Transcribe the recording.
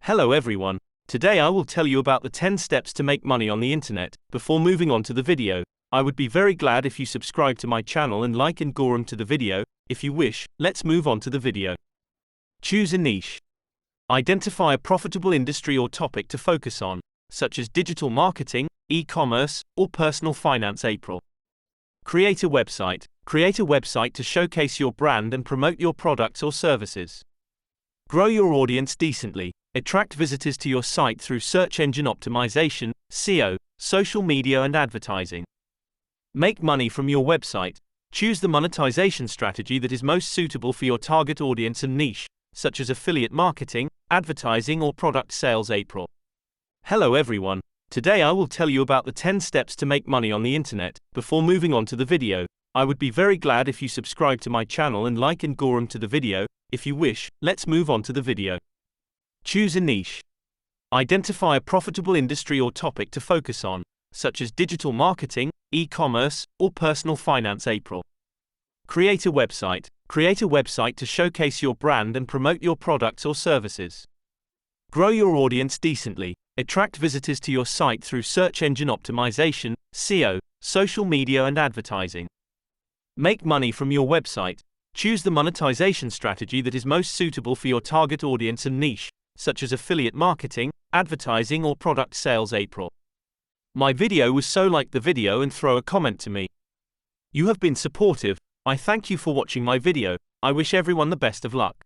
Hello everyone. Today I will tell you about the 10 steps to make money on the internet. Before moving on to the video, I would be very glad if you subscribe to my channel and like and go to the video. If you wish, let's move on to the video. Choose a niche. Identify a profitable industry or topic to focus on, such as digital marketing, e-commerce, or personal finance. April. Create a website. Create a website to showcase your brand and promote your products or services. Grow your audience decently. Attract visitors to your site through search engine optimization, SEO, social media and advertising. Make money from your website. Choose the monetization strategy that is most suitable for your target audience and niche, such as affiliate marketing, advertising or product sales. April. Hello everyone. Today I will tell you about the 10 steps to make money on the internet. Before moving on to the video, I would be very glad if you subscribe to my channel and like and go to the video. If you wish, let's move on to the video. Choose a niche. Identify a profitable industry or topic to focus on, such as digital marketing, e-commerce, or personal finance. April. Create a website. Create a website to showcase your brand and promote your products or services. Grow your audience decently. Attract visitors to your site through search engine optimization, SEO, social media and advertising. Make money from your website. Choose the monetization strategy that is most suitable for your target audience and niche, such as affiliate marketing, advertising or product sales. April. My video was so like the video and throw a comment to me. You have been supportive. I thank you for watching my video. I wish everyone the best of luck.